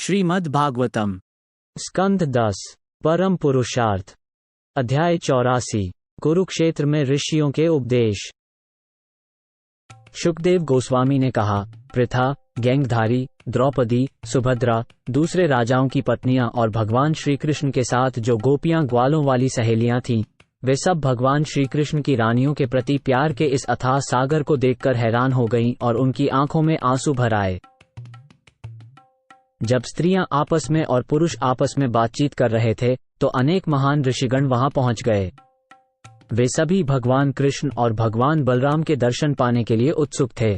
श्रीमद् भागवतम स्कंध 10 परम पुरुषार्थ अध्याय 84 कुरुक्षेत्र में ऋषियों के उपदेश। शुकदेव गोस्वामी ने कहा, पृथा, गैंगधारी, द्रौपदी, सुभद्रा, दूसरे राजाओं की पत्नियां और भगवान श्री कृष्ण के साथ जो गोपियां ग्वालों वाली सहेलियां थीं, वे सब भगवान श्री कृष्ण की रानियों के प्रति प्यार के इस अथाह सागर को देखकर हैरान हो गईं और उनकी आंखों में आंसू भर आए। जब स्त्रियां आपस में और पुरुष आपस में बातचीत कर रहे थे तो अनेक महान ऋषिगण वहां पहुंच गए। वे सभी भगवान कृष्ण और भगवान बलराम के दर्शन पाने के लिए उत्सुक थे।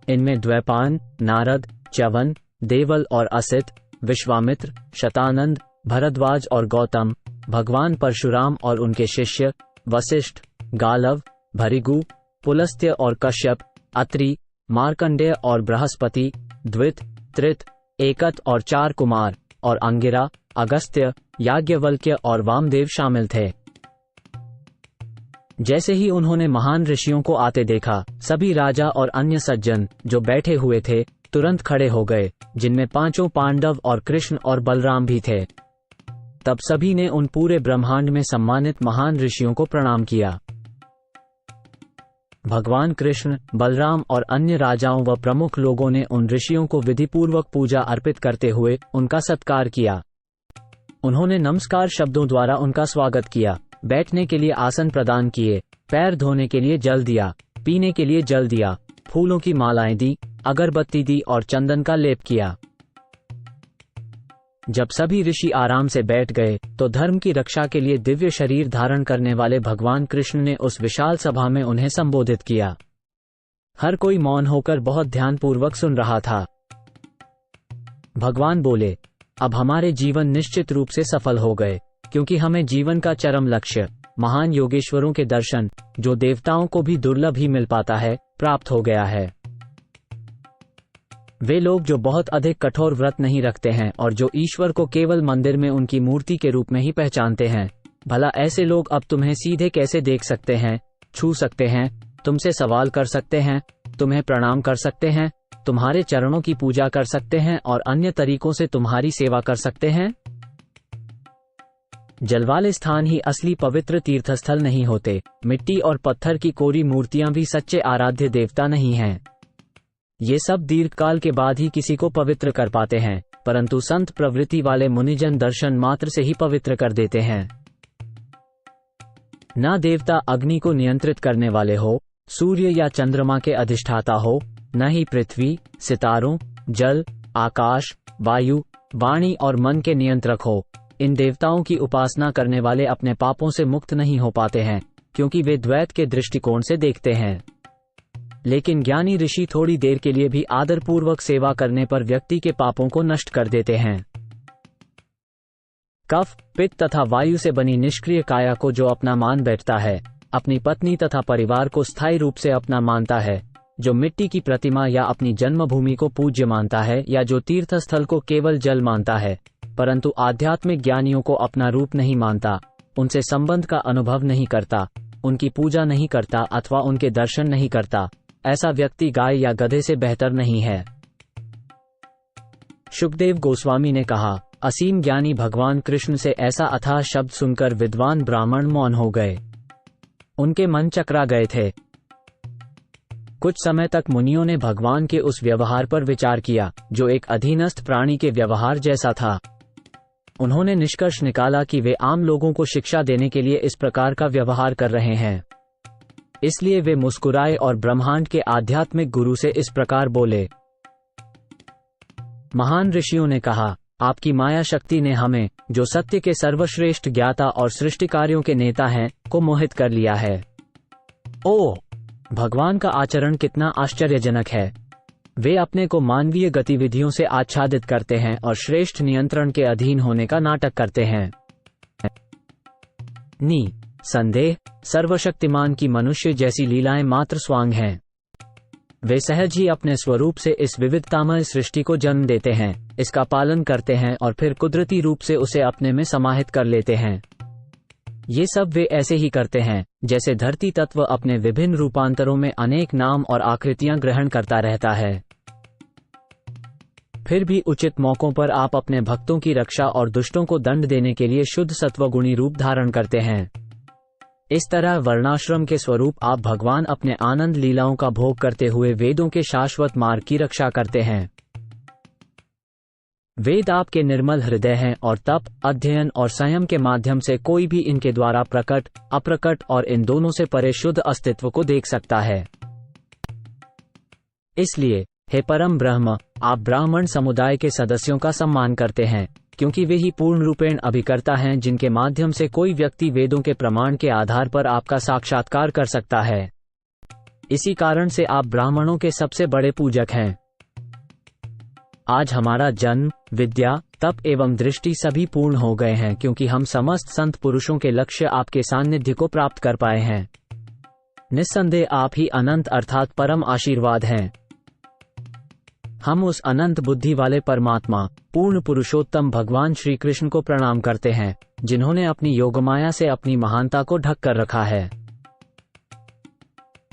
इनमें द्वैपायन, नारद, च्यवन, देवल और असित, विश्वामित्र, शतानंद, भरद्वाज और गौतम, भगवान परशुराम और उनके शिष्य वशिष्ठ, गालव, भृगु, पुलस्त्य और कश्यप, अत्रि, मार्कंडेय और बृहस्पति, द्वित, त्रित, एकत और 4 कुमार और अंगिरा, अगस्त्य, याज्ञवल्क्य और वामदेव शामिल थे। जैसे ही उन्होंने महान ऋषियों को आते देखा, सभी राजा और अन्य सज्जन जो बैठे हुए थे तुरंत खड़े हो गए, जिनमें 5 पांडव और कृष्ण और बलराम भी थे। तब सभी ने उन पूरे ब्रह्मांड में सम्मानित महान ऋषियों को प्रणाम किया। भगवान कृष्ण, बलराम और अन्य राजाओं व प्रमुख लोगों ने उन ऋषियों को विधिपूर्वक पूजा अर्पित करते हुए उनका सत्कार किया। उन्होंने नमस्कार शब्दों द्वारा उनका स्वागत किया, बैठने के लिए आसन प्रदान किए, पैर धोने के लिए जल दिया, पीने के लिए जल दिया, फूलों की मालाएं दी, अगरबत्ती दी और चंदन का लेप किया। जब सभी ऋषि आराम से बैठ गए तो धर्म की रक्षा के लिए दिव्य शरीर धारण करने वाले भगवान कृष्ण ने उस विशाल सभा में उन्हें संबोधित किया। हर कोई मौन होकर बहुत ध्यानपूर्वक सुन रहा था। भगवान बोले, अब हमारे जीवन निश्चित रूप से सफल हो गए, क्योंकि हमें जीवन का चरम लक्ष्य, महान योगेश्वरों के दर्शन, जो देवताओं को भी दुर्लभ ही मिल पाता है, प्राप्त हो गया है। वे लोग जो बहुत अधिक कठोर व्रत नहीं रखते हैं और जो ईश्वर को केवल मंदिर में उनकी मूर्ति के रूप में ही पहचानते हैं, भला ऐसे लोग अब तुम्हें सीधे कैसे देख सकते हैं, छू सकते हैं, तुमसे सवाल कर सकते हैं, तुम्हें प्रणाम कर सकते हैं, तुम्हारे चरणों की पूजा कर सकते हैं और अन्य तरीकों से तुम्हारी सेवा कर सकते हैं? जलवाले स्थान ही असली पवित्र तीर्थस्थल नहीं होते। मिट्टी और पत्थर की कोरी मूर्तियां भी सच्चे आराध्य देवता नहीं हैं। ये सब दीर्घकाल के बाद ही किसी को पवित्र कर पाते हैं, परंतु संत प्रवृत्ति वाले मुनिजन दर्शन मात्र से ही पवित्र कर देते हैं। ना देवता अग्नि को नियंत्रित करने वाले हो, सूर्य या चंद्रमा के अधिष्ठाता हो, न ही पृथ्वी, सितारों, जल, आकाश, वायु, वाणी और मन के नियंत्रक हो। इन देवताओं की उपासना करने वाले अपने पापों से मुक्त नहीं हो पाते हैं, क्योंकि वे द्वैत के दृष्टिकोण से देखते हैं। लेकिन ज्ञानी ऋषि थोड़ी देर के लिए भी आदरपूर्वक सेवा करने पर व्यक्ति के पापों को नष्ट कर देते हैं। कफ, पित्त तथा वायु से बनी निष्क्रिय काया को जो अपना मान बैठता है, अपनी पत्नी तथा परिवार को स्थायी रूप से अपना मानता है, जो मिट्टी की प्रतिमा या अपनी जन्मभूमि को पूज्य मानता है, या जो तीर्थस्थल को केवल जल मानता है परंतु आध्यात्मिक ज्ञानियों को अपना रूप नहीं मानता, उनसे संबंध का अनुभव नहीं करता, उनकी पूजा नहीं करता अथवा उनके दर्शन नहीं करता, ऐसा व्यक्ति गाय या गधे से बेहतर नहीं है। शुकदेव गोस्वामी ने कहा, असीम ज्ञानी भगवान कृष्ण से ऐसा अथाह शब्द सुनकर विद्वान ब्राह्मण मौन हो गए। उनके मन चकरा गए थे। कुछ समय तक मुनियों ने भगवान के उस व्यवहार पर विचार किया जो एक अधीनस्थ प्राणी के व्यवहार जैसा था। उन्होंने निष्कर्ष निकाला कि वे आम लोगों को शिक्षा देने के लिए इस प्रकार का व्यवहार कर रहे हैं। इसलिए वे मुस्कुराए और ब्रह्मांड के आध्यात्मिक गुरु से इस प्रकार बोले। महान ऋषियों ने कहा, आपकी माया शक्ति ने हमें, जो सत्य के सर्वश्रेष्ठ ज्ञाता और सृष्टि कार्यों के नेता हैं, को मोहित कर लिया है। ओह, भगवान का आचरण कितना आश्चर्यजनक है। वे अपने को मानवीय गतिविधियों से आच्छादित करते हैं और श्रेष्ठ नियंत्रण के अधीन होने का नाटक करते हैं। संदेह, सर्वशक्तिमान की मनुष्य जैसी लीलाएं मात्र स्वांग हैं। वे सहज ही अपने स्वरूप से इस विविधतामय सृष्टि को जन्म देते हैं, इसका पालन करते हैं और फिर कुदरती रूप से उसे अपने में समाहित कर लेते हैं। ये सब वे ऐसे ही करते हैं जैसे धरती तत्व अपने विभिन्न रूपांतरों में अनेक नाम और आकृतियां ग्रहण करता रहता है। फिर भी उचित मौकों पर आप अपने भक्तों की रक्षा और दुष्टों को दंड देने के लिए शुद्ध सत्वगुणी रूप धारण करते हैं। इस तरह वर्णाश्रम के स्वरूप आप भगवान अपने आनंद लीलाओं का भोग करते हुए वेदों के शाश्वत मार्ग की रक्षा करते हैं। वेद आपके निर्मल हृदय हैं और तप, अध्ययन और संयम के माध्यम से कोई भी इनके द्वारा प्रकट, अप्रकट और इन दोनों से परे शुद्ध अस्तित्व को देख सकता है। इसलिए हे परम ब्रह्म, आप ब्राह्मण समुदाय के सदस्यों का सम्मान करते हैं, क्योंकि वे ही पूर्ण रूपेण अभिकर्ता हैं जिनके माध्यम से कोई व्यक्ति वेदों के प्रमाण के आधार पर आपका साक्षात्कार कर सकता है। इसी कारण से आप ब्राह्मणों के सबसे बड़े पूजक हैं। आज हमारा जन्म, विद्या, तप एवं दृष्टि सभी पूर्ण हो गए हैं, क्योंकि हम समस्त संत पुरुषों के लक्ष्य आपके सान्निध्य को प्राप्त कर पाए हैं। निस्संदेह आप ही अनंत अर्थात परम आशीर्वाद हैं। हम उस अनंत बुद्धि वाले परमात्मा, पूर्ण पुरुषोत्तम भगवान श्री कृष्ण को प्रणाम करते हैं, जिन्होंने अपनी योगमाया से अपनी महानता को ढक कर रखा है।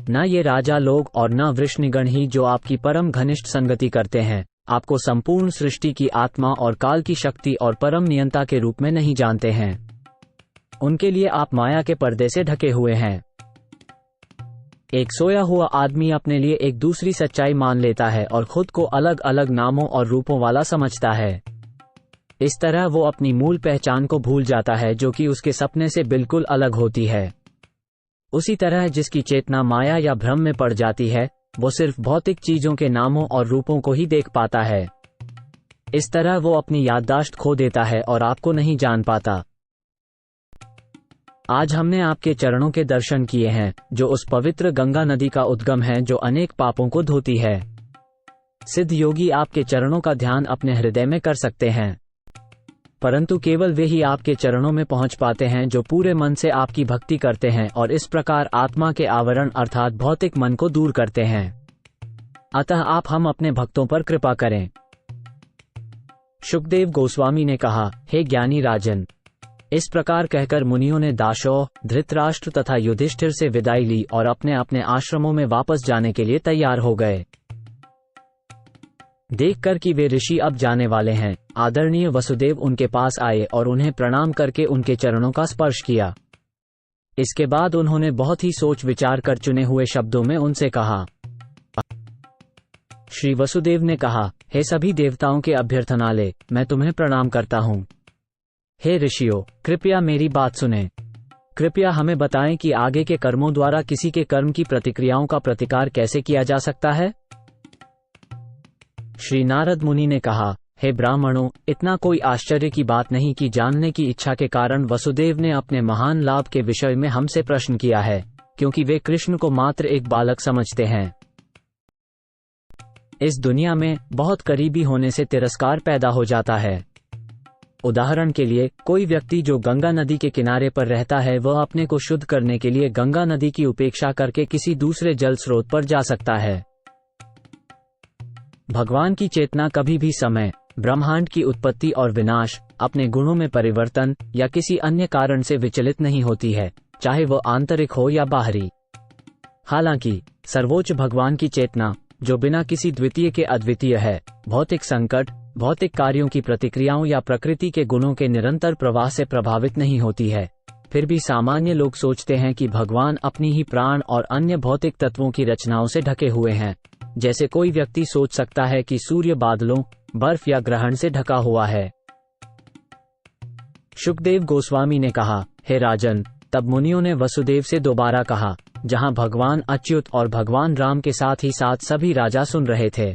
न ये राजा लोग और न वृषनिगण ही जो आपकी परम घनिष्ठ संगति करते हैं, आपको संपूर्ण सृष्टि की आत्मा और काल की शक्ति और परम नियंता के रूप में नहीं जानते हैं। उनके लिए आप माया के पर्दे से ढके हुए हैं। एक सोया हुआ आदमी अपने लिए एक दूसरी सच्चाई मान लेता है और खुद को अलग अलग नामों और रूपों वाला समझता है। इस तरह वो अपनी मूल पहचान को भूल जाता है, जो कि उसके सपने से बिल्कुल अलग होती है। उसी तरह जिसकी चेतना माया या भ्रम में पड़ जाती है, वो सिर्फ भौतिक चीजों के नामों और रूपों को ही देख पाता है। इस तरह वो अपनी याददाश्त खो देता है और आपको नहीं जान पाता। आज हमने आपके चरणों के दर्शन किए हैं, जो उस पवित्र गंगा नदी का उद्गम है जो अनेक पापों को धोती है। सिद्ध योगी आपके चरणों का ध्यान अपने हृदय में कर सकते हैं, परंतु केवल वे ही आपके चरणों में पहुंच पाते हैं जो पूरे मन से आपकी भक्ति करते हैं और इस प्रकार आत्मा के आवरण अर्थात भौतिक मन को दूर करते हैं। अतः आप हम अपने भक्तों पर कृपा करें। शुकदेव गोस्वामी ने कहा, हे ज्ञानी राजन। इस प्रकार कहकर मुनियों ने दाशोह, धृतराष्ट्र तथा युधिष्ठिर से विदाई ली और अपने अपने आश्रमों में वापस जाने के लिए तैयार हो गए। देखकर कि वे ऋषि अब जाने वाले हैं, आदरणीय वसुदेव उनके पास आए और उन्हें प्रणाम करके उनके चरणों का स्पर्श किया। इसके बाद उन्होंने बहुत ही सोच विचार कर चुने हुए शब्दों में उनसे कहा। श्री वसुदेव ने कहा, हे सभी देवताओं के अभ्यर्थनालय, मैं तुम्हें प्रणाम करता हूँ। हे ऋषियों, कृपया मेरी बात सुनें। कृपया हमें बताएं कि आगे के कर्मों द्वारा किसी के कर्म की प्रतिक्रियाओं का प्रतिकार कैसे किया जा सकता है। श्री नारद मुनि ने कहा, हे ब्राह्मणों, इतना कोई आश्चर्य की बात नहीं कि जानने की इच्छा के कारण वसुदेव ने अपने महान लाभ के विषय में हमसे प्रश्न किया है, क्योंकि वे कृष्ण को मात्र एक बालक समझते हैं। इस दुनिया में बहुत करीबी होने से तिरस्कार पैदा हो जाता है। उदाहरण के लिए, कोई व्यक्ति जो गंगा नदी के किनारे पर रहता है, वह अपने को शुद्ध करने के लिए गंगा नदी की उपेक्षा करके किसी दूसरे जल स्रोत पर जा सकता है। भगवान की चेतना कभी भी समय, ब्रह्मांड की उत्पत्ति और विनाश, अपने गुणों में परिवर्तन या किसी अन्य कारण से विचलित नहीं होती है, चाहे वह आंतरिक हो या बाहरी। हालांकि सर्वोच्च भगवान की चेतना, जो बिना किसी द्वितीय के अद्वितीय है, भौतिक संकट, भौतिक कार्यों की प्रतिक्रियाओं या प्रकृति के गुणों के निरंतर प्रवाह से प्रभावित नहीं होती है। फिर भी सामान्य लोग सोचते हैं कि भगवान अपनी ही प्राण और अन्य भौतिक तत्वों की रचनाओं से ढके हुए हैं। जैसे कोई व्यक्ति सोच सकता है कि सूर्य बादलों, बर्फ या ग्रहण से ढका हुआ है। शुकदेव गोस्वामी ने कहा, हे राजन, तब मुनियों ने वसुदेव से दोबारा कहा, जहां भगवान अच्युत और भगवान राम के साथ ही साथ सभी राजा सुन रहे थे।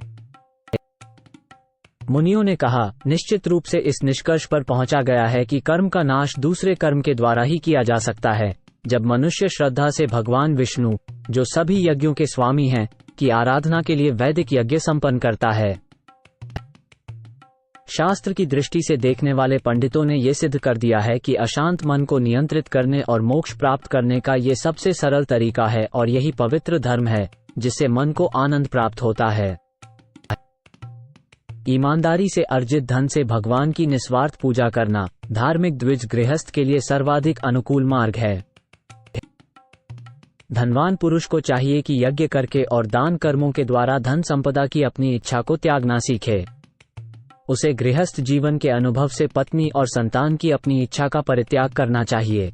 मुनियों ने कहा, निश्चित रूप से इस निष्कर्ष पर पहुंचा गया है कि कर्म का नाश दूसरे कर्म के द्वारा ही किया जा सकता है। जब मनुष्य श्रद्धा से भगवान विष्णु, जो सभी यज्ञों के स्वामी हैं, की आराधना के लिए वैदिक यज्ञ संपन्न करता है। शास्त्र की दृष्टि से देखने वाले पंडितों ने यह सिद्ध कर दिया है कि अशांत मन को नियंत्रित करने और मोक्ष प्राप्त करने का ये सबसे सरल तरीका है और यही पवित्र धर्म है, जिससे मन को आनंद प्राप्त होता है। ईमानदारी से अर्जित धन से भगवान की निस्वार्थ पूजा करना धार्मिक द्विज गृहस्थ के लिए सर्वाधिक अनुकूल मार्ग है। धनवान पुरुष को चाहिए कि यज्ञ करके और दान कर्मों के द्वारा धन संपदा की अपनी इच्छा को त्यागना सीखे। उसे गृहस्थ जीवन के अनुभव से पत्नी और संतान की अपनी इच्छा का परित्याग करना चाहिए।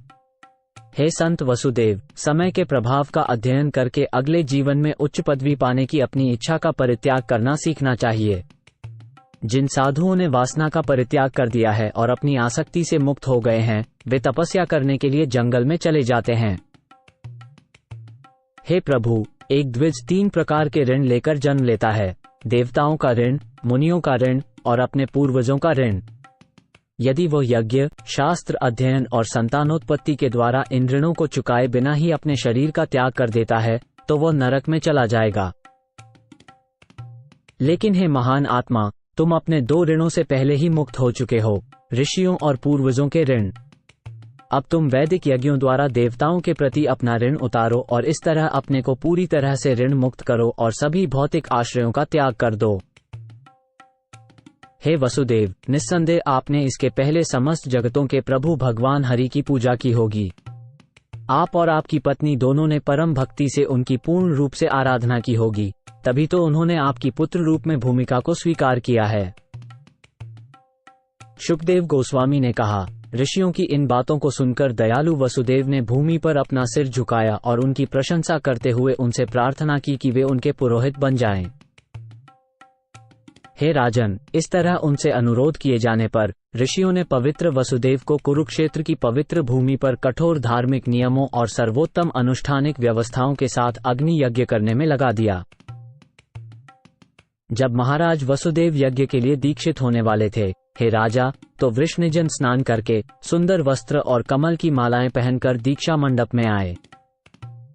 हे संत वसुदेव, समय के प्रभाव का अध्ययन करके अगले जीवन में उच्च पदवी पाने की अपनी इच्छा का परित्याग करना सीखना चाहिए। जिन साधुओं ने वासना का परित्याग कर दिया है और अपनी आसक्ति से मुक्त हो गए हैं, वे तपस्या करने के लिए जंगल में चले जाते हैं। हे प्रभु, एक द्विज 3 प्रकार के ऋण लेकर जन्म लेता है: देवताओं का ऋण, मुनियों का ऋण और अपने पूर्वजों का ऋण। यदि वो यज्ञ, शास्त्र अध्ययन और संतानोत्पत्ति के द्वारा इन ऋणों को चुकाए बिना ही अपने शरीर का त्याग कर देता है, तो वो नरक में चला जाएगा। लेकिन हे महान आत्मा, तुम अपने 2 ऋणों से पहले ही मुक्त हो चुके हो, ऋषियों और पूर्वजों के ऋण। अब तुम वैदिक यज्ञों द्वारा देवताओं के प्रति अपना ऋण उतारो और इस तरह अपने को पूरी तरह से ऋण मुक्त करो और सभी भौतिक आश्रयों का त्याग कर दो। हे वसुदेव, निस्संदेह आपने इसके पहले समस्त जगतों के प्रभु भगवान हरि की पूजा की होगी। आप और आपकी पत्नी दोनों ने परम भक्ति से उनकी पूर्ण रूप से आराधना की होगी, तभी तो उन्होंने आपकी पुत्र रूप में भूमिका को स्वीकार किया है। शुकदेव गोस्वामी ने कहा, ऋषियों की इन बातों को सुनकर दयालु वसुदेव ने भूमि पर अपना सिर झुकाया और उनकी प्रशंसा करते हुए उनसे प्रार्थना की कि वे उनके पुरोहित बन जाएं। हे राजन, इस तरह उनसे अनुरोध किए जाने पर ऋषियों ने पवित्र वसुदेव को कुरुक्षेत्र की पवित्र भूमि पर कठोर धार्मिक नियमों और सर्वोत्तम अनुष्ठानिक व्यवस्थाओं के साथ अग्नि यज्ञ करने में लगा दिया। जब महाराज वसुदेव यज्ञ के लिए दीक्षित होने वाले थे, हे राजा, तो वृषनिजन स्नान करके सुंदर वस्त्र और कमल की मालाएं पहनकर दीक्षा मंडप में आए।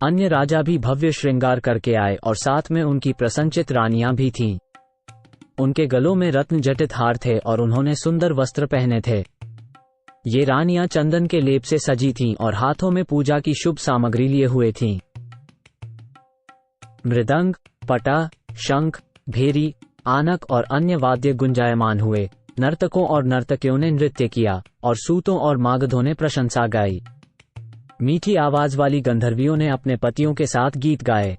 अन्य राजा भी भव्य श्रृंगार करके आए और साथ में उनकी प्रसन्नचित रानियां भी थीं। उनके गलों में रत्न जटित हार थे और उन्होंने सुंदर वस्त्र पहने थे। ये रानियां चंदन के लेप से सजी थीं और हाथों में पूजा की शुभ सामग्री लिए हुए थीं। मृदंग, पटा, शंख, भेरी, आनक और अन्य वाद्य गुंजायमान हुए। नर्तकों और नर्तकियों ने नृत्य किया और सूतों और मागधों ने प्रशंसा गाई। मीठी आवाज वाली गंधर्वियों ने अपने पतियों के साथ गीत गाए।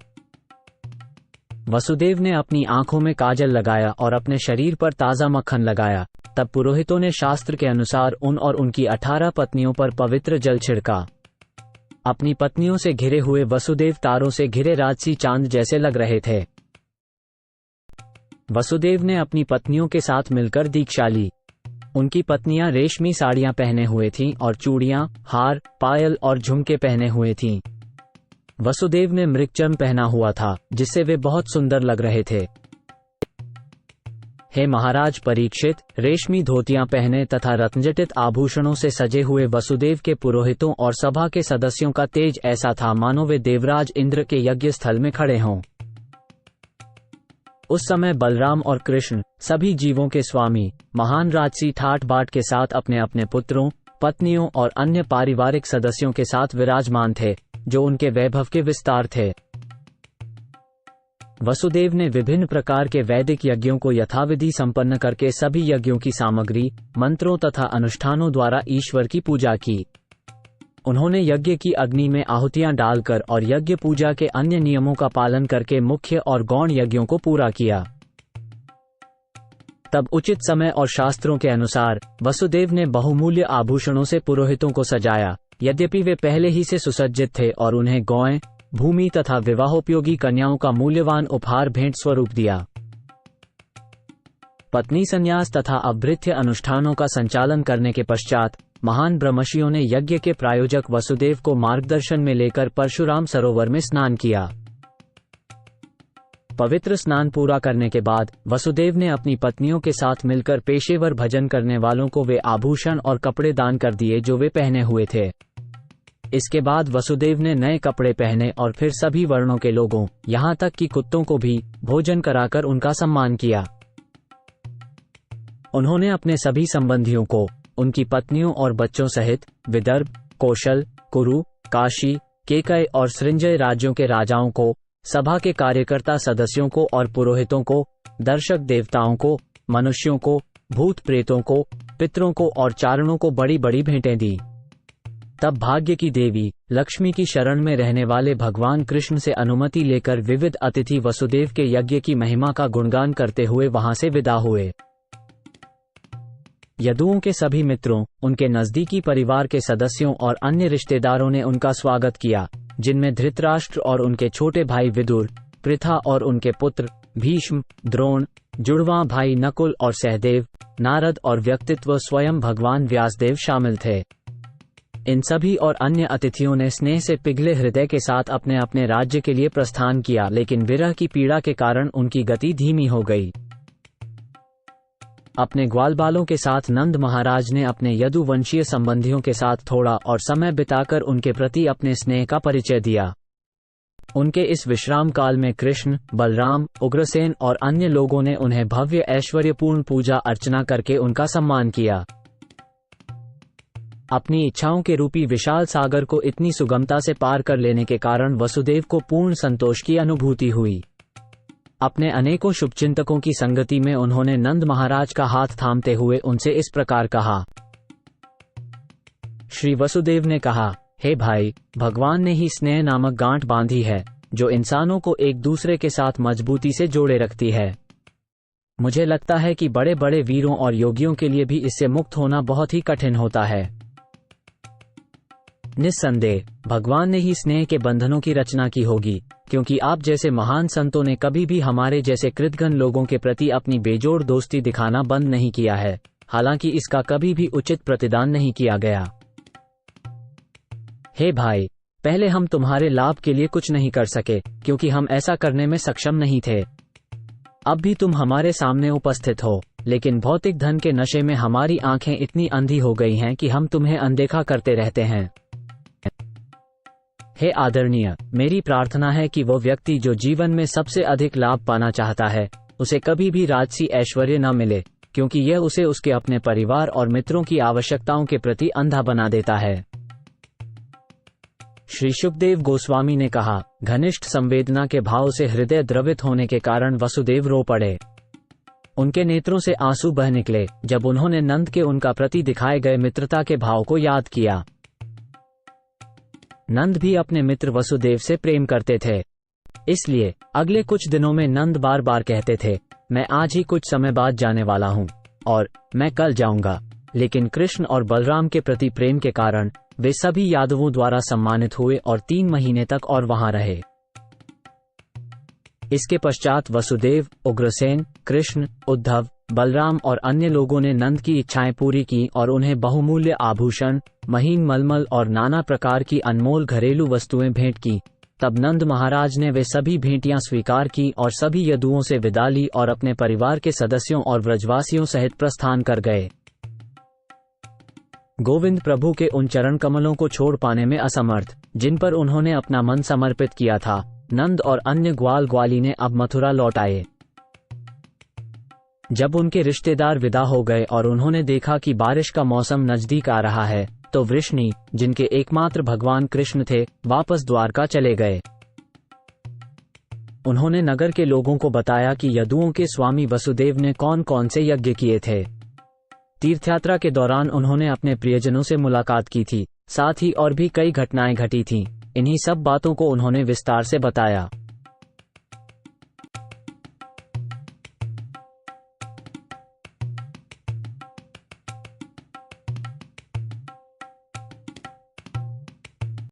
वसुदेव ने अपनी आंखों में काजल लगाया और अपने शरीर पर ताजा मक्खन लगाया। तब पुरोहितों ने शास्त्र के अनुसार उन और उनकी 18 पत्नियों पर पवित्र जल छिड़का। अपनी पत्नियों से घिरे हुए वसुदेव तारों से घिरे राजसी चांद जैसे लग रहे थे। वसुदेव ने अपनी पत्नियों के साथ मिलकर दीक्षा ली। उनकी पत्नियां रेशमी साड़ियां पहने हुए थीं और चूड़ियां, हार, पायल और झुमके पहने हुए थीं। वसुदेव ने मृगचर्म पहना हुआ था, जिससे वे बहुत सुंदर लग रहे थे। हे महाराज परीक्षित, रेशमी धोतियां पहने तथा रत्नजटित आभूषणों से सजे हुए वसुदेव के पुरोहितों और सभा के सदस्यों का तेज ऐसा था मानो वे देवराज इंद्र के यज्ञ स्थल में खड़े हों। उस समय बलराम और कृष्ण, सभी जीवों के स्वामी, महान राजसी ठाट बाट के साथ अपने अपने पुत्रों, पत्नियों और अन्य पारिवारिक सदस्यों के साथ विराजमान थे, जो उनके वैभव के विस्तार थे। वसुदेव ने विभिन्न प्रकार के वैदिक यज्ञों को यथाविधि संपन्न करके सभी यज्ञों की सामग्री, मंत्रों तथा अनुष्ठानों द्वारा ईश्वर की पूजा की। उन्होंने यज्ञ की अग्नि में आहुतियां डालकर और यज्ञ पूजा के अन्य नियमों का पालन करके मुख्य और गौण यज्ञों को पूरा किया। तब उचित समय और शास्त्रों के अनुसार वसुदेव ने बहुमूल्य आभूषणों से पुरोहितों को सजाया। यद्यपि वे पहले ही से सुसज्जित थे, और उन्हें गौएं, भूमि तथा विवाहोपयोगी कन्याओं का मूल्यवान उपहार भेंट स्वरूप दिया। पत्नी संन्यास तथा अभृत्य अनुष्ठानों का संचालन करने के पश्चात महान ब्रह्मर्षियों ने यज्ञ के प्रायोजक वसुदेव को मार्गदर्शन में लेकर परशुराम सरोवर में स्नान किया। पवित्र स्नान पूरा करने के बाद वसुदेव ने अपनी पत्नियों के साथ मिलकर पेशेवर भजन करने वालों को वे आभूषण और कपड़े दान कर दिए जो वे पहने हुए थे। इसके बाद वसुदेव ने नए कपड़े पहने और फिर सभी वर्णों के लोगों, यहाँ तक कि कुत्तों को भी भोजन कराकर उनका सम्मान किया। उन्होंने अपने सभी संबंधियों को, उनकी पत्नियों और बच्चों सहित विदर्भ, कौशल, कुरु, काशी, केकय और सृंजय राज्यों के राजाओं को, सभा के कार्यकर्ता सदस्यों को और पुरोहितों को, दर्शक देवताओं को, मनुष्यों को, भूत प्रेतों को, पितरों को और चारणों को बड़ी बड़ी भेंटें दी। तब भाग्य की देवी लक्ष्मी की शरण में रहने वाले भगवान कृष्ण से अनुमति लेकर विविध अतिथि वसुदेव के यज्ञ की महिमा का गुणगान करते हुए वहां से विदा हुए। यदुओं के सभी मित्रों, उनके नजदीकी परिवार के सदस्यों और अन्य रिश्तेदारों ने उनका स्वागत किया, जिनमें धृतराष्ट्र और उनके छोटे भाई विदुर, पृथा और उनके पुत्र भीष्म, द्रोण, जुड़वां भाई नकुल और सहदेव, नारद और व्यक्तित्व स्वयं भगवान व्यासदेव शामिल थे। इन सभी और अन्य अतिथियों ने स्नेह से पिघले हृदय के साथ अपने अपने राज्य के लिए प्रस्थान किया, लेकिन विरह की पीड़ा के कारण उनकी गति धीमी हो गई। अपने ग्वालबालों के साथ नंद महाराज ने अपने यदुवंशीय संबंधियों के साथ थोड़ा और समय बिताकर उनके प्रति अपने स्नेह का परिचय दिया। उनके इस विश्राम काल में कृष्ण, बलराम, उग्रसेन और अन्य लोगों ने उन्हें भव्य ऐश्वर्यपूर्ण पूजा अर्चना करके उनका सम्मान किया। अपनी इच्छाओं के रूपी विशाल सागर को इतनी सुगमता से पार कर लेने के कारण वसुदेव को पूर्ण संतोष की अनुभूति हुई। अपने अनेकों शुभचिंतकों की संगति में उन्होंने नंद महाराज का हाथ थामते हुए उनसे इस प्रकार कहा। श्री वसुदेव ने कहा, हे भाई, भगवान ने ही स्नेह नामक गांठ बांधी है, जो इंसानों को एक दूसरे के साथ मजबूती से जोड़े रखती है। मुझे लगता है कि बड़े बड़े वीरों और योगियों के लिए भी इससे मुक्त होना बहुत ही कठिन होता है। निस्संदेह भगवान ने ही स्नेह के बंधनों की रचना की होगी, क्योंकि आप जैसे महान संतों ने कभी भी हमारे जैसे कृतघ्न लोगों के प्रति अपनी बेजोड़ दोस्ती दिखाना बंद नहीं किया है, हालांकि इसका कभी भी उचित प्रतिदान नहीं किया गया। हे भाई, पहले हम तुम्हारे लाभ के लिए कुछ नहीं कर सके, क्योंकि हम ऐसा करने में सक्षम नहीं थे। अब भी तुम हमारे सामने उपस्थित हो, लेकिन भौतिक धन के नशे में हमारी आंखें इतनी अंधी हो गई हैं कि हम तुम्हें अनदेखा करते रहते हैं। हे आदरणीय, मेरी प्रार्थना है कि वो व्यक्ति जो जीवन में सबसे अधिक लाभ पाना चाहता है, उसे कभी भी राजसी ऐश्वर्य न मिले, क्योंकि यह उसे उसके अपने परिवार और मित्रों की आवश्यकताओं के प्रति अंधा बना देता है। श्री शुकदेव गोस्वामी ने कहा, घनिष्ठ संवेदना के भाव से हृदय द्रवित होने के कारण वसुदेव रो पड़े। उनके नेत्रों से आंसू बह निकले जब उन्होंने नंद के उनका प्रति दिखाए गए मित्रता के भाव को याद किया। नंद भी अपने मित्र वसुदेव से प्रेम करते थे, इसलिए अगले कुछ दिनों में नंद बार बार कहते थे, मैं आज ही कुछ समय बाद जाने वाला हूँ और मैं कल जाऊंगा। लेकिन कृष्ण और बलराम के प्रति प्रेम के कारण वे सभी यादवों द्वारा सम्मानित हुए और 3 महीने तक और वहां रहे। इसके पश्चात वसुदेव, उग्रसेन, कृष्ण, उद्धव, बलराम और अन्य लोगों ने नंद की इच्छाएं पूरी की और उन्हें बहुमूल्य आभूषण, महीन मलमल और नाना प्रकार की अनमोल घरेलू वस्तुएं भेंट की। तब नंद महाराज ने वे सभी भेंटियां स्वीकार की और सभी यदुओं से विदा ली और अपने परिवार के सदस्यों और व्रजवासियों सहित प्रस्थान कर गए। गोविंद प्रभु के उन चरण कमलों को छोड़ पाने में असमर्थ, जिन पर उन्होंने अपना मन समर्पित किया था, नंद और अन्य ग्वाल ग्वालिने अब मथुरा लौट आए। जब उनके रिश्तेदार विदा हो गए और उन्होंने देखा कि बारिश का मौसम नजदीक आ रहा है, तो वृष्णि, जिनके एकमात्र भगवान कृष्ण थे, वापस द्वारका चले गए। उन्होंने नगर के लोगों को बताया कि यदुओं के स्वामी वसुदेव ने कौन कौन से यज्ञ किए थे। तीर्थयात्रा के दौरान उन्होंने अपने प्रियजनों से मुलाकात की थी, साथ ही और भी कई घटनाएं घटी थीं। इन्हीं सब बातों को उन्होंने विस्तार से बताया।